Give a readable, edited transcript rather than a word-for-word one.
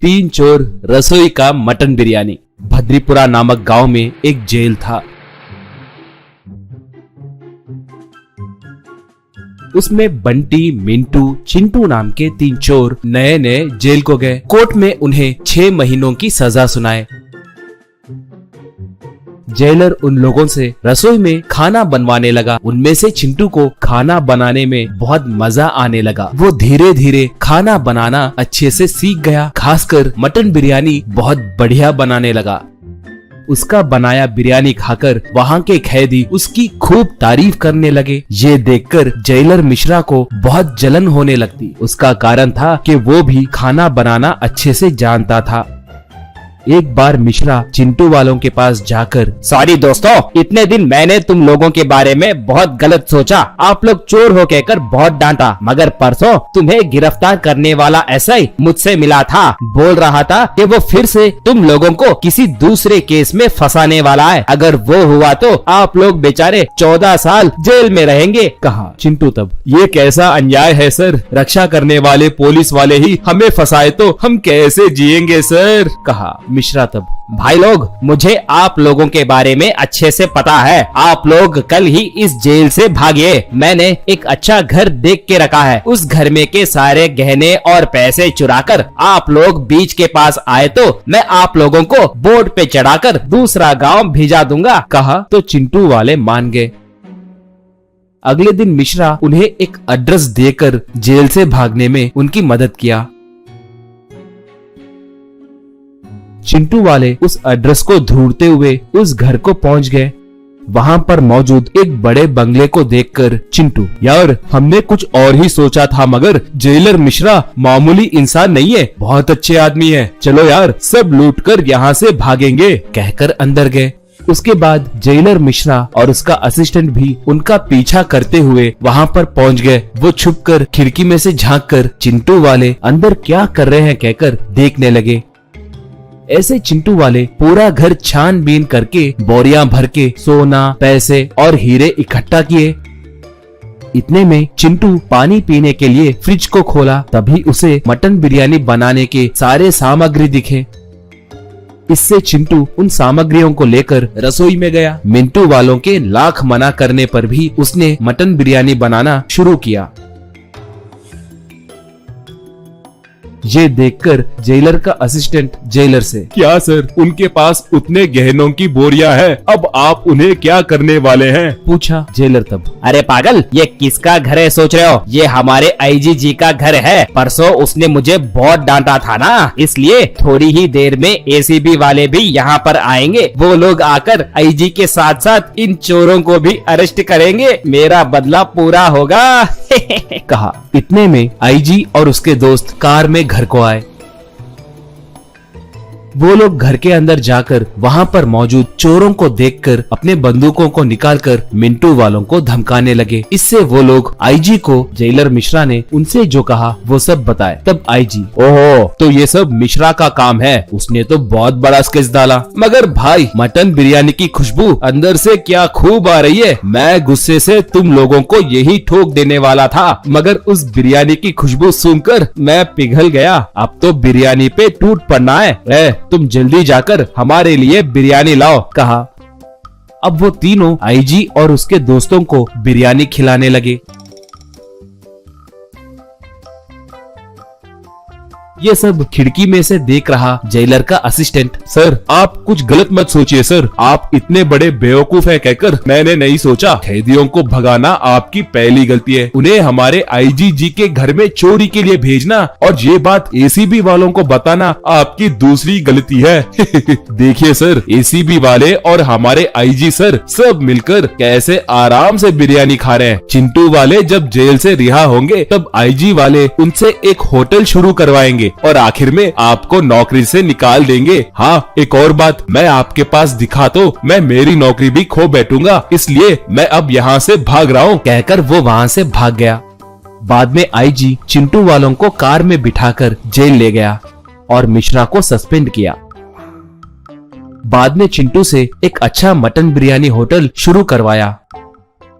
तीन चोर रसोई का मटन बिरयानी। भद्रीपुरा नामक गांव में एक जेल था। उसमें बंटी, मिंटू, चिंटू नाम के तीन चोर नए नए जेल को गए। कोर्ट में उन्हें 6 महीनों की सजा सुनाए। जेलर उन लोगों से रसोई में खाना बनवाने लगा। उनमें से चिंटू को खाना बनाने में बहुत मजा आने लगा। वो धीरे धीरे खाना बनाना अच्छे से सीख गया। खासकर मटन बिरयानी बहुत बढ़िया बनाने लगा। उसका बनाया बिरयानी खाकर वहाँ के कैदी उसकी खूब तारीफ करने लगे। ये देखकर जेलर मिश्रा को बहुत जलन होने लगती। उसका कारण था कि वो भी खाना बनाना अच्छे से जानता था। एक बार मिश्रा चिंटू वालों के पास जाकर, सॉरी दोस्तों, इतने दिन मैंने तुम लोगों के बारे में बहुत गलत सोचा। आप लोग चोर हो कहकर बहुत डांटा, मगर परसों तुम्हें गिरफ्तार करने वाला एसआई मुझसे मिला था। बोल रहा था कि वो फिर से तुम लोगों को किसी दूसरे केस में फंसाने वाला है। अगर वो हुआ तो आप लोग बेचारे 14 साल जेल में रहेंगे, कहा। चिंटू तब, ये कैसा अन्याय है सर, रक्षा करने वाले पुलिस वाले ही हमें फंसाए तो हम कैसे जिएंगे सर, कहा। मिश्रा तब, भाई लोग, मुझे आप लोगों के बारे में अच्छे से पता है। आप लोग कल ही इस जेल से भागिए। मैंने एक अच्छा घर देख के रखा है। उस घर में के सारे गहने और पैसे चुराकर आप लोग बीच के पास आए तो मैं आप लोगों को बोट पे चढ़ाकर दूसरा गांव भेजा दूंगा, कहा। तो चिंटू वाले मान गए। अगले दिन मिश्रा उन्हें एक एड्रेस देकर जेल से भागने में उनकी मदद किया। चिंटू वाले उस एड्रेस को ढूंढते हुए उस घर को पहुंच गए। वहां पर मौजूद एक बड़े बंगले को देखकर चिंटू, यार हमने कुछ और ही सोचा था, मगर जेलर मिश्रा मामूली इंसान नहीं है, बहुत अच्छे आदमी है। चलो यार, सब लूट कर यहाँ से भागेंगे, कहकर अंदर गए। उसके बाद जेलर मिश्रा और उसका असिस्टेंट भी उनका पीछा करते हुए वहां पर पहुंच गए। वो छुपकर खिड़की में से झांककर चिंटू वाले अंदर क्या कर रहे हैं कहकर देखने लगे। ऐसे चिंटू वाले पूरा घर छानबीन करके बोरियां भर के सोना, पैसे और हीरे इकट्ठा किए। इतने में चिंटू पानी पीने के लिए फ्रिज को खोला। तभी उसे मटन बिरयानी बनाने के सारे सामग्री दिखे। इससे चिंटू उन सामग्रियों को लेकर रसोई में गया। मिंटू वालों के लाख मना करने पर भी उसने मटन बिरयानी बनाना शुरू किया। ये देखकर जेलर का असिस्टेंट जेलर से, क्या सर, उनके पास उतने गहनों की बोरियां हैं, अब आप उन्हें क्या करने वाले हैं, पूछा। जेलर तब, अरे पागल, ये किसका घर है सोच रहे हो? ये हमारे आईजी जी का घर है। परसों उसने मुझे बहुत डांटा था ना, इसलिए थोड़ी ही देर में एसीबी वाले भी यहाँ पर आएंगे। वो लोग आकर आईजी के साथ साथ इन चोरों को भी अरेस्ट करेंगे। मेरा बदला पूरा होगा, कहा। इतने में आईजी और उसके दोस्त कार में घर को आए। वो लोग घर के अंदर जाकर वहां पर मौजूद चोरों को देखकर अपने बंदूकों को निकालकर मिंटू वालों को धमकाने लगे। इससे वो लोग आईजी को जेलर मिश्रा ने उनसे जो कहा वो सब बताए। तब आईजी, ओहो, तो ये सब मिश्रा का काम है, उसने तो बहुत बड़ा स्केच डाला। मगर भाई, मटन बिरयानी की खुशबू अंदर से क्या खूब आ रही है। मैं गुस्से से तुम लोगों को यही ठोक देने वाला था, मगर उस बिरयानी की खुशबू सुनकर मैं पिघल गया। अब तो बिरयानी पे टूट पड़ना है। तुम जल्दी जाकर हमारे लिए बिरयानी लाओ, कहा। अब वो तीनों आईजी और उसके दोस्तों को बिरयानी खिलाने लगे। ये सब खिड़की में से देख रहा जेलर का असिस्टेंट, सर आप कुछ गलत मत सोचिए सर, आप इतने बड़े बेवकूफ हैं कहकर मैंने नहीं सोचा। कैदियों को भगाना आपकी पहली गलती है, उन्हें हमारे आईजी जी के घर में चोरी के लिए भेजना और ये बात एसीबी वालों को बताना आपकी दूसरी गलती है। देखिए सर, एसीबी वाले और हमारे आईजी सर सब मिलकर कैसे आराम से बिरयानी खा रहे हैं। चिंटू वाले जब जेल से रिहा होंगे तब आईजी वाले उनसे एक होटल शुरू करवाएंगे और आखिर में आपको नौकरी से निकाल देंगे। हाँ, एक और बात, मैं आपके पास दिखा तो मैं मेरी नौकरी भी खो बैठूंगा, इसलिए मैं अब यहाँ से भाग रहा हूँ, कहकर वो वहाँ से भाग गया। बाद में आईजी चिंटू वालों को कार में बिठाकर जेल ले गया और मिश्रा को सस्पेंड किया। बाद में चिंटू से एक अच्छा मटन बिरयानी होटल शुरू करवाया।